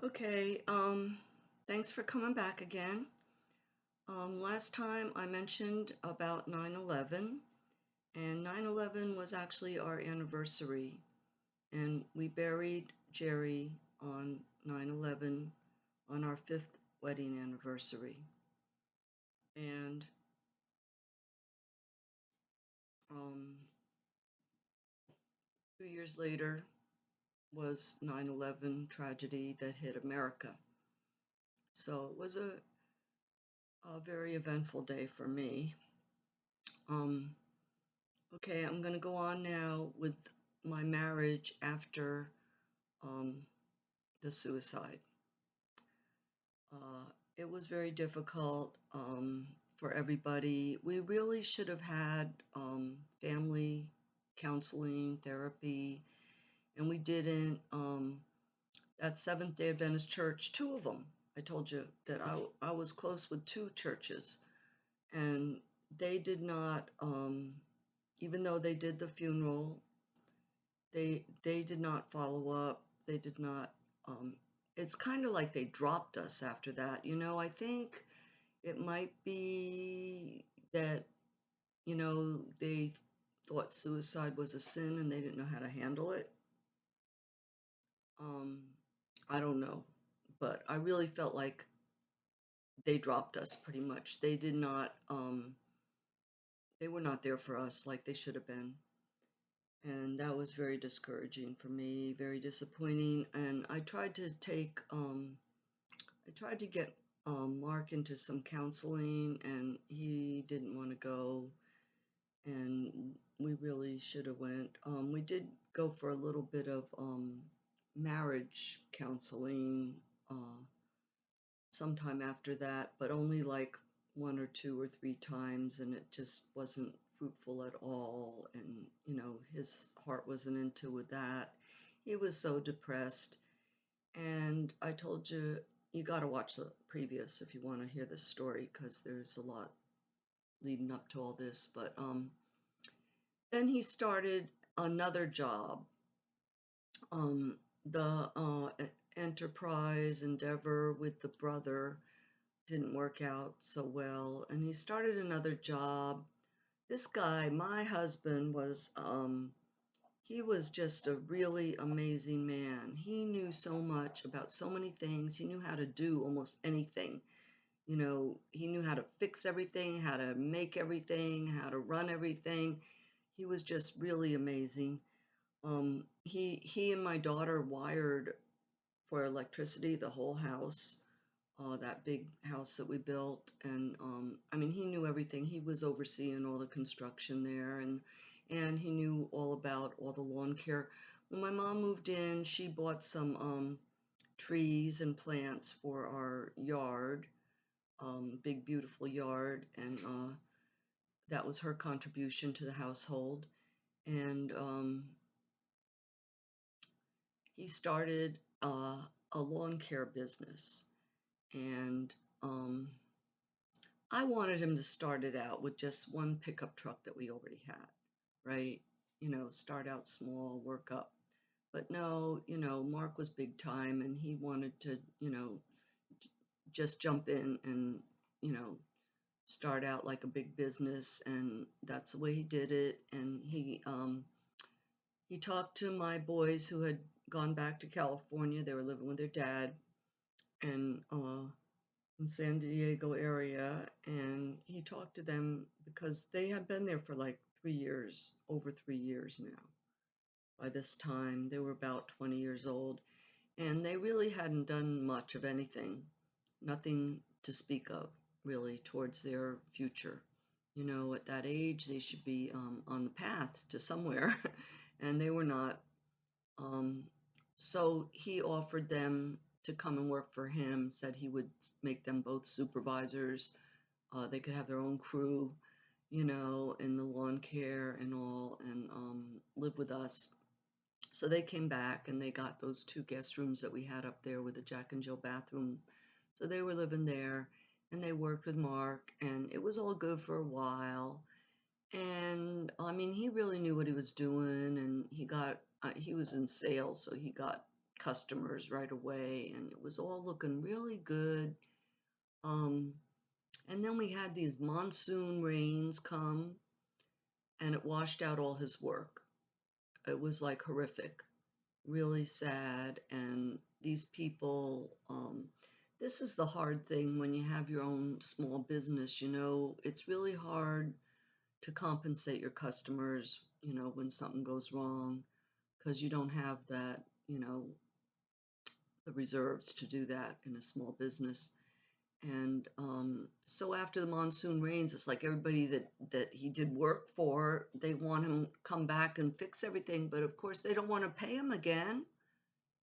Okay, thanks for coming back again. Last time I mentioned about 9/11, and 9/11 was actually our anniversary, and we buried Jerry on 9/11 on our fifth wedding anniversary. And um, 2 years later was 9/11 tragedy that hit America. So it was a very eventful day for me. Um, Okay, I'm going to go on now with my marriage after um, the suicide. Uh, it was very difficult for everybody. We really should have had family counseling, therapy, and we didn't. At Seventh day Adventist Church, two of them, I told you that I was close with two churches, and they did not, even though they did the funeral, they did not follow up. They did not. Um, it's kind of like they dropped us after that. I think it might be that they thought suicide was a sin and they didn't know how to handle it. Um, I don't know, but I really felt like they dropped us pretty much. They did not. They were not there for us like they should have been. And that was very discouraging for me, very disappointing. And I tried to get Mark into some counseling, and he didn't want to go. And we really should have went. We did go for a little bit of marriage counseling sometime after that, but only like one or two or three times, and it just wasn't fruitful at all. And his heart wasn't into with that. He was so depressed. And I told you, you got to watch the previous if you want to hear this story, because there's a lot leading up to all this. But then he started another job. The enterprise endeavor with the brother didn't work out so well, and he started another job. This guy, my husband, he was just a really amazing man. He knew so much about so many things. He knew how to do almost anything. He knew how to fix everything, how to make everything, how to run everything. He was just really amazing. He and my daughter wired for electricity the whole house, that big house that we built. And I mean, he knew everything. He was overseeing all the construction there, and he knew all about all the lawn care. When my mom moved in, she bought some trees and plants for our yard, big beautiful yard, and that was her contribution to the household. And he started a lawn care business, and I wanted him to start it out with just one pickup truck that we already had, right? Start out small, work up. But no, Mark was big time, and he wanted to, just jump in and, you know, start out like a big business, and that's the way he did it. And he talked to my boys who had gone back to California. They were living with their dad, and in San Diego area, and he talked to them because they had been there for like 3 years, over 3 years now. By this time, they were about 20 years old, and they really hadn't done much of anything, nothing to speak of, really, towards their future. At that age, they should be on the path to somewhere, and they were not. Um, so he offered them to come and work for him, said he would make them both supervisors. They could have their own crew, in the lawn care and all, and live with us. So they came back and they got those two guest rooms that we had up there with a Jack and Jill bathroom. So they were living there, and they worked with Mark, and it was all good for a while. And I mean, he really knew what he was doing, and he was in sales, so he got customers right away, and it was all looking really good. Um, and then we had these monsoon rains come, and it washed out all his work. It was like horrific, really sad. And these people, this is the hard thing when you have your own small business, it's really hard to compensate your customers, when something goes wrong, because you don't have that, the reserves to do that in a small business. And so after the monsoon rains, it's like everybody that he did work for, they want him to come back and fix everything, but of course they don't want to pay him again.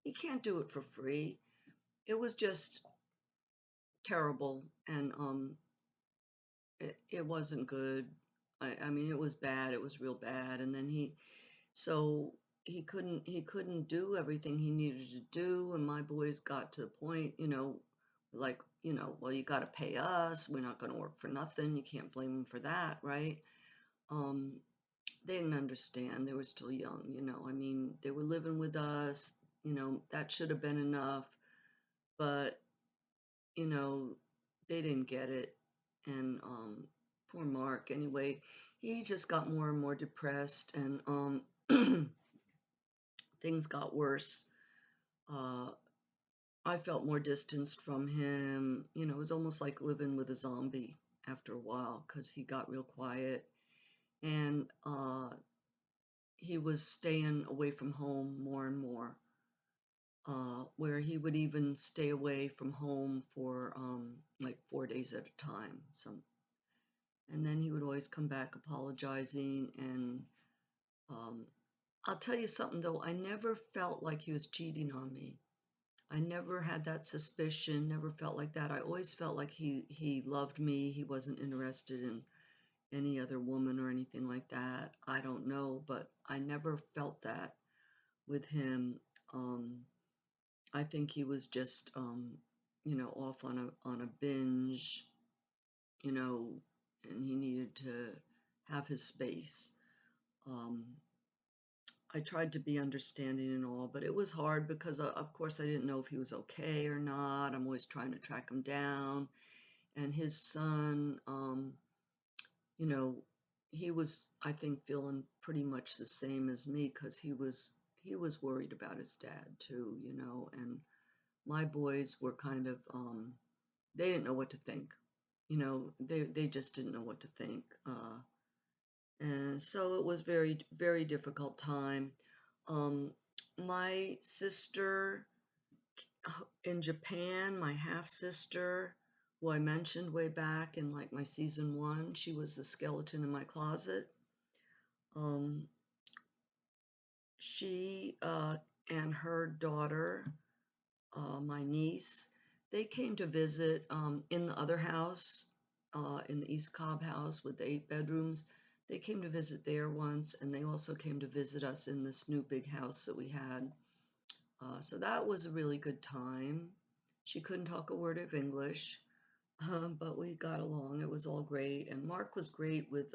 He can't do it for free. It was just terrible, and it wasn't good. I mean, it was bad. It was real bad. And then so he couldn't do everything he needed to do. And my boys got to the point, like, well, you got to pay us. We're not going to work for nothing. You can't blame them for that, right? Um, they didn't understand. They were still young, I mean, they were living with us, that should have been enough. But, you know, they didn't get it. And poor Mark, anyway, he just got more and more depressed, and things got worse. Uh, I felt more distanced from him. It was almost like living with a zombie after a while because he got real quiet, and he was staying away from home more and more, where he would even stay away from home for like 4 days at a time. And then he would always come back apologizing. And um, I'll tell you something though, I never felt like he was cheating on me. I never had that suspicion, never felt like that. I always felt like he loved me. He wasn't interested in any other woman or anything like that. I don't know, but I never felt that with him. Um, I think he was just, off on a binge, you know, and he needed to have his space. Um, I tried to be understanding and all, but it was hard because, of course, I didn't know if he was okay or not. I'm always trying to track him down. And his son, you know, he was, I think, feeling pretty much the same as me because he was worried about his dad too, and my boys were kind of, they didn't know what to think. They just didn't know what to think. And so it was very, very difficult time. Um, my sister in Japan, my half sister, who I mentioned way back in like my season one, she was the skeleton in my closet. Um, she and her daughter, my niece, they came to visit in the other house, in the East Cobb house with the 8 bedrooms. They came to visit there once, and they also came to visit us in this new big house that we had. So that was a really good time. She couldn't talk a word of English, but we got along. It was all great, and Mark was great with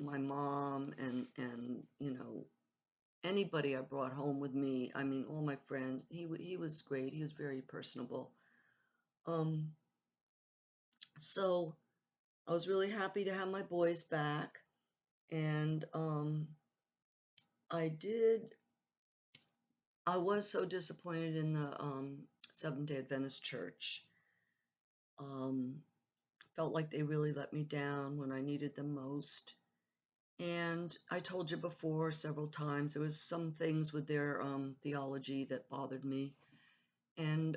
my mom and anybody I brought home with me. I mean, all my friends. He was great. He was very personable. Um, so I was really happy to have my boys back, and I did. I was so disappointed in the Seventh Day Adventist Church. Um, Felt like they really let me down when I needed them most. And I told you before several times there was some things with their theology that bothered me, and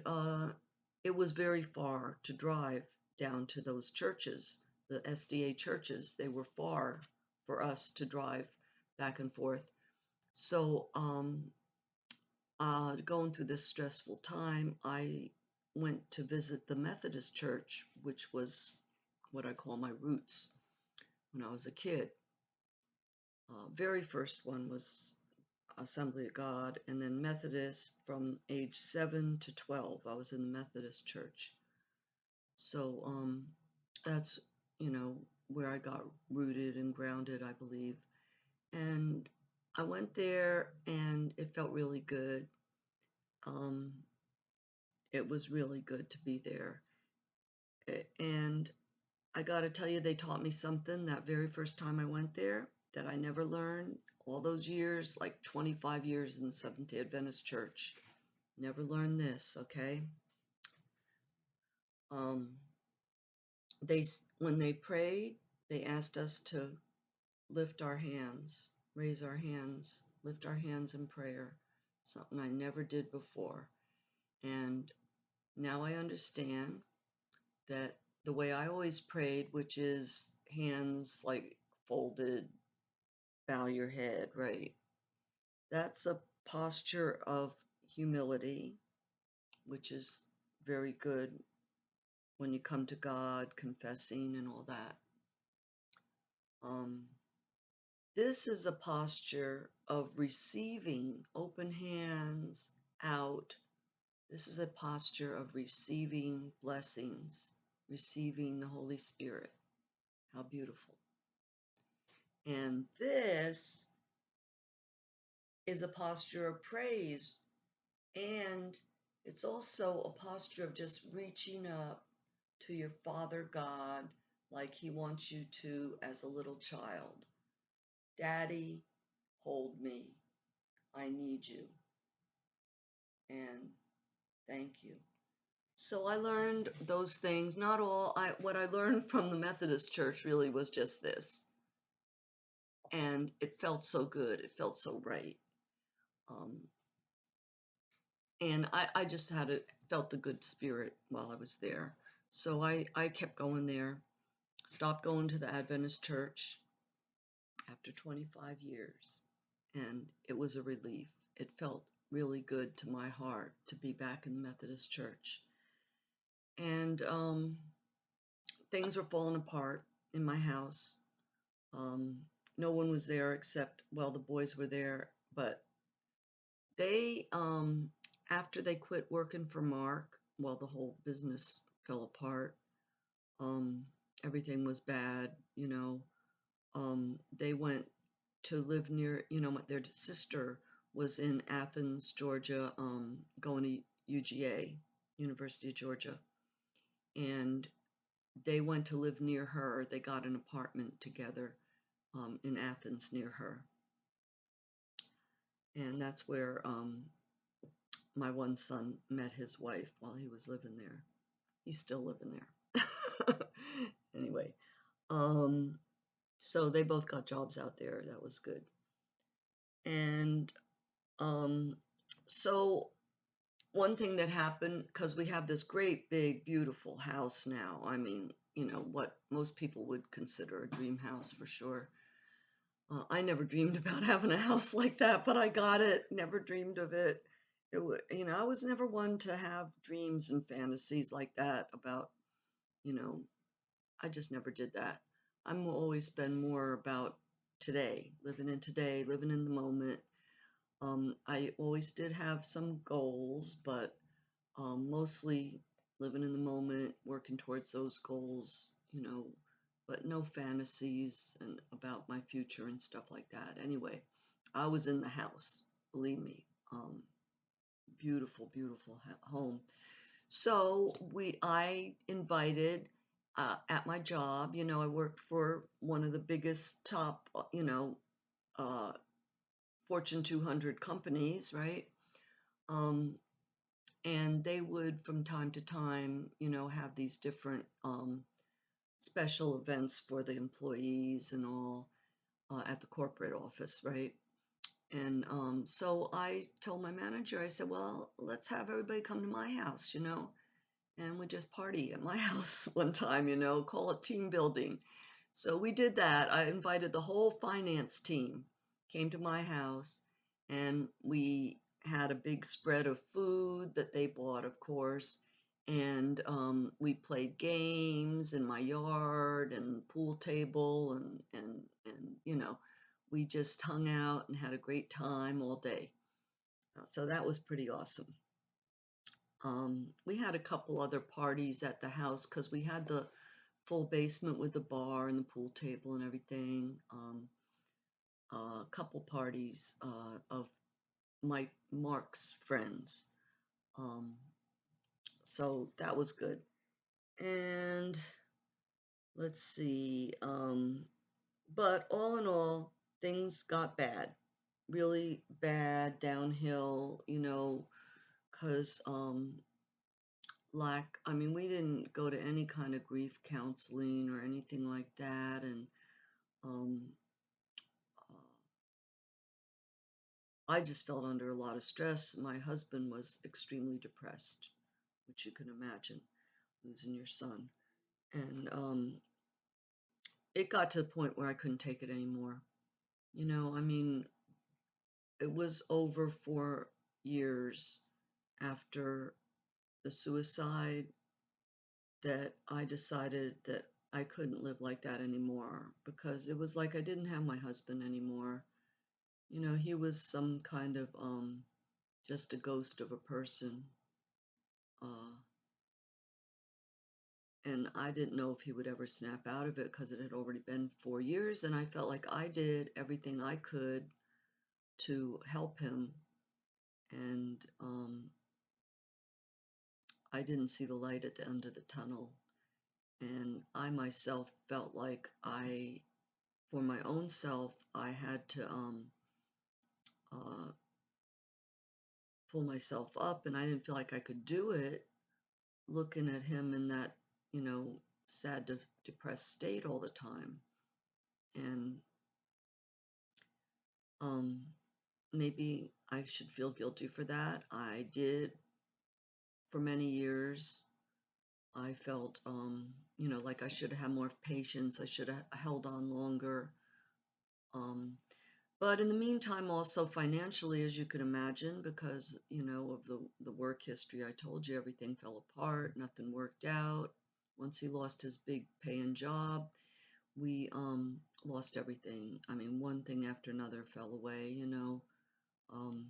it was very far to drive down to those churches, the SDA churches. They were far for us to drive back and forth. So going through this stressful time, I went to visit the Methodist church, which was what I call my roots when I was a kid. Very first one was Assembly of God, and then Methodist from age 7 to 12. I was in the Methodist church. So that's, where I got rooted and grounded, I believe. And I went there and it felt really good. Um, it was really good to be there. And I got to tell you, they taught me something that very first time I went there that I never learned all those years, like 25 years in the Seventh-day Adventist Church. Never learned this, okay? Um, when they prayed, they asked us to lift our hands, raise our hands, lift our hands in prayer, something I never did before. And now I understand that the way I always prayed, which is hands like folded, bow your head, right? That's a posture of humility, which is very good when you come to God, confessing and all that. Um, this is a posture of receiving, open hands out. This is a posture of receiving blessings, receiving the Holy Spirit. How beautiful. And this is a posture of praise. And it's also a posture of just reaching up to your Father God like He wants you to as a little child. Daddy, hold me. I need you. And thank you. So I learned those things. Not all. What I learned from the Methodist Church really was just this. And it felt so good. It felt so right. Um, and I just felt the good spirit while I was there. So I kept going there, stopped going to the Adventist church after 25 years, and it was a relief. It felt really good to my heart to be back in the Methodist church. And things were falling apart in my house. Um, no one was there except, well, the boys were there, but they, after they quit working for Mark, well, the whole business fell apart. Um, everything was bad, you know. They went to live near, their sister was in Athens, Georgia, going to UGA, University of Georgia. And they went to live near her. They got an apartment together in Athens near her. And that's where my one son met his wife while he was living there. He's still living there. Anyway, so they both got jobs out there. That was good. And um, so one thing that happened, because we have this great, big, beautiful house now. I mean, what most people would consider a dream house for sure. I never dreamed about having a house like that, but I got it. Never dreamed of it. I was never one to have dreams and fantasies like that about, you know, I just never did that. I'm always been more about today, living in the moment. I always did have some goals, but mostly living in the moment, working towards those goals, but no fantasies and about my future and stuff like that. Anyway, I was in the house, believe me. Beautiful, beautiful home. So I invited at my job, I worked for one of the biggest top, uh, Fortune 200 companies, right? Um, and they would from time to time, have these different special events for the employees and all at the corporate office, right? And so I told my manager, I said, well, let's have everybody come to my house, and we just party at my house one time, call it team building. So we did that. I invited the whole finance team, came to my house, and we had a big spread of food that they bought, of course. And we played games in my yard and pool table, and we just hung out and had a great time all day. So that was pretty awesome. We had a couple other parties at the house because we had the full basement with the bar and the pool table and everything. A couple parties of Mark's friends. Um, so that was good. And let's see. But all in all, things got bad, really bad, downhill, because I mean, we didn't go to any kind of grief counseling or anything like that. And um, uh, I just felt under a lot of stress. My husband was extremely depressed, which you can imagine, losing your son. And it got to the point where I couldn't take it anymore. I mean, it was over 4 years after the suicide that I decided that I couldn't live like that anymore because it was like I didn't have my husband anymore. He was some kind of just a ghost of a person. Uh, and I didn't know if he would ever snap out of it because it had already been 4 years, and I felt like I did everything I could to help him, and I didn't see the light at the end of the tunnel. And I myself felt like for my own self, I had to uh, pull myself up, and I didn't feel like I could do it looking at him in that, you know, sad, depressed state all the time. And um, maybe I should feel guilty for that. I did for many years. I felt, like I should have had more patience. I should have held on longer. Um, but in the meantime, also financially, as you can imagine, because, of the work history I told you, everything fell apart, nothing worked out. Once he lost his big paying job, we lost everything. I mean, one thing after another fell away. Um,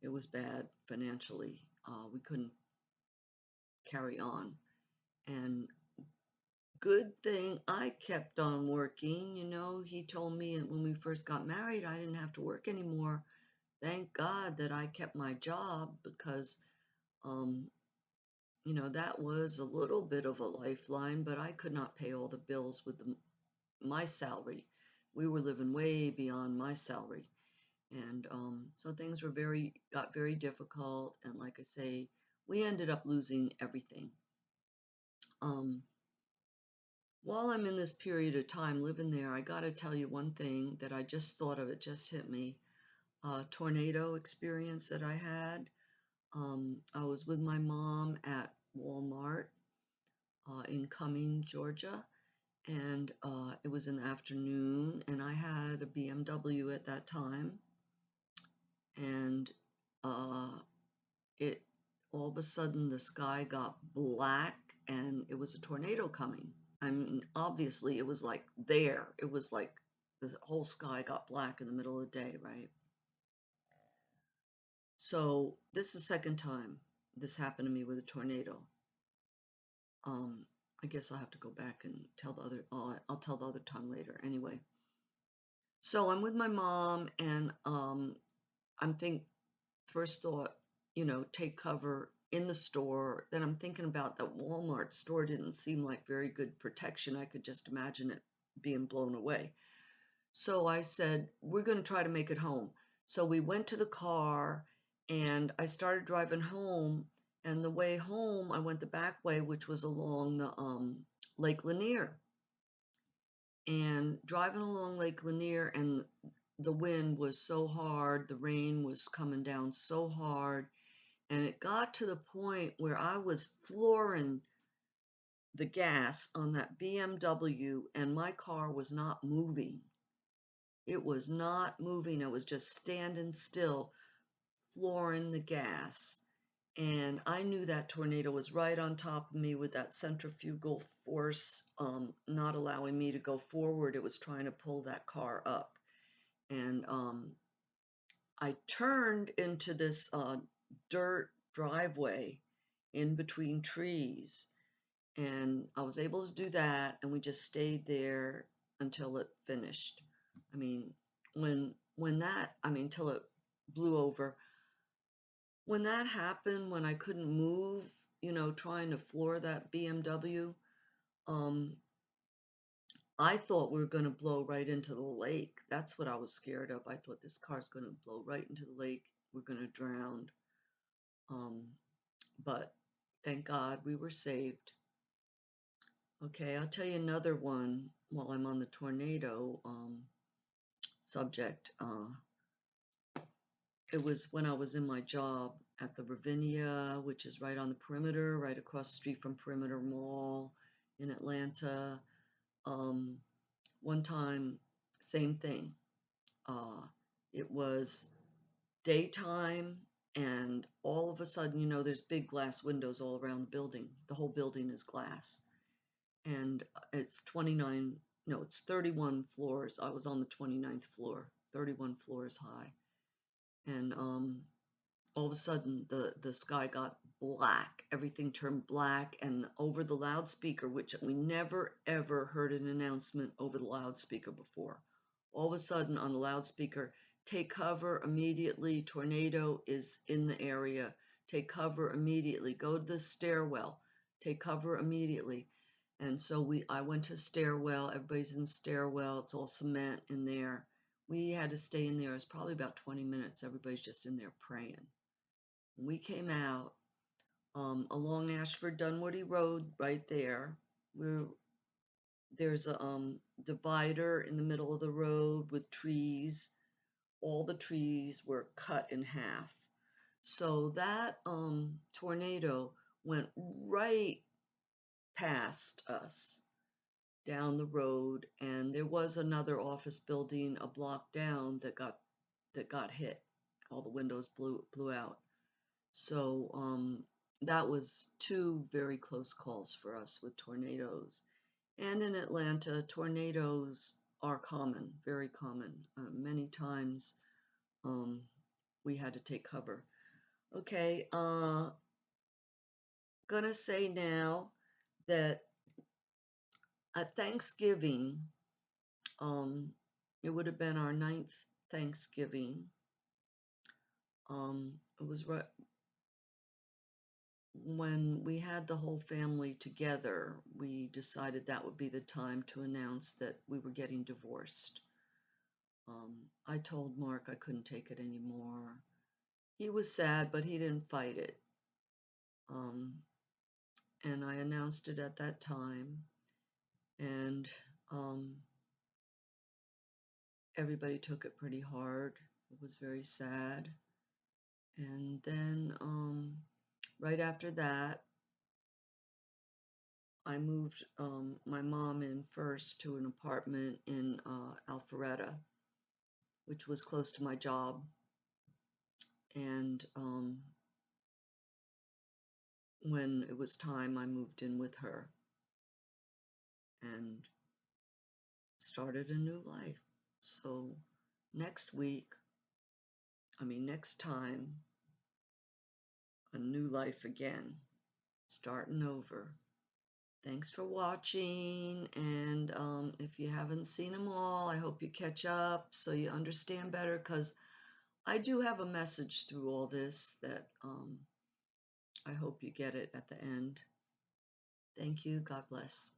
it was bad financially. We couldn't carry on. And good thing I kept on working. He told me when we first got married, I didn't have to work anymore. Thank God that I kept my job because, um, that was a little bit of a lifeline, but I could not pay all the bills with my salary. We were living way beyond my salary. And so things got very difficult. And like I say, we ended up losing everything. Um, while I'm in this period of time living there, I got to tell you one thing that I just thought of, it just hit me. A tornado experience that I had. I was with my mom at Walmart in Cumming, Georgia, and it was in the afternoon, and I had a BMW at that time, and uh, it all of a sudden the sky got black, and it was a tornado coming. I mean, obviously, it was like there. It was like the whole sky got black in the middle of the day, right? So this is the second time this happened to me with a tornado. Um, I guess I'll have to go back and tell the other. I'll tell the other time later. Anyway, so I'm with my mom, and I'm think first thought, take cover in the store. Then I'm thinking about that Walmart store didn't seem like very good protection. I could just imagine it being blown away. So I said, we're going to try to make it home. So we went to the car and I started driving home. And the way home, I went the back way, which was along the Lake Lanier. And driving along Lake Lanier, and the wind was so hard, the rain was coming down so hard. And it got to the point where I was flooring the gas on that BMW, and my car was not moving. It was not moving. I was just standing still, flooring the gas. And I knew that tornado was right on top of me with that centrifugal force, not allowing me to go forward. It was trying to pull that car up. And I turned into this dirt driveway in between trees. And I was able to do that. And we just stayed there until it finished. I mean, till it blew over. when that happened, when I couldn't move, trying to floor that BMW, um, I thought we were going to blow right into the lake. That's what I was scared of. I thought this car's going to blow right into the lake. We're going to drown. Um, but thank God we were saved. Okay, I'll tell you another one while I'm on the tornado subject. It was when I was in my job at the Ravinia, which is right on the perimeter, right across the street from Perimeter Mall in Atlanta. Um, One time, same thing. Uh, it was daytime, and all of a sudden, there's big glass windows all around the building. The whole building is glass. And it's 29, no, it's 31 floors. I was on the 29th floor, 31 floors high. And all of a sudden the sky got black. Everything turned black, and over the loudspeaker, which we never ever heard an announcement over the loudspeaker before. All of a sudden on the loudspeaker, take cover immediately, tornado is in the area. Take cover immediately. Go to the stairwell. Take cover immediately. And so I went to stairwell. Everybody's in stairwell. It's all cement in there. We had to stay in there. It's probably about 20 minutes. Everybody's just in there praying. We came out along Ashford Dunwoody Road right there. There's a divider in the middle of the road with trees. All the trees were cut in half. So that tornado went right past us down the road, and there was another office building a block down that got hit. All the windows blew out. So that was two very close calls for us with tornadoes. And in Atlanta, tornadoes are common, very common. Many times we had to take cover. Okay, gonna say now that at Thanksgiving, um, it would have been our ninth Thanksgiving. It was right when we had the whole family together, we decided that would be the time to announce that we were getting divorced. I told Mark I couldn't take it anymore. He was sad, but he didn't fight it. Um, and I announced it at that time, and everybody took it pretty hard. It was very sad. And then right after that, I moved my mom in first to an apartment in Alpharetta, which was close to my job. And when it was time, I moved in with her and started a new life. So next week, next time, a new life again, starting over. Thanks for watching, and if you haven't seen them all, I hope you catch up so you understand better, because I do have a message through all this that I hope you get it at the end. Thank you. God bless.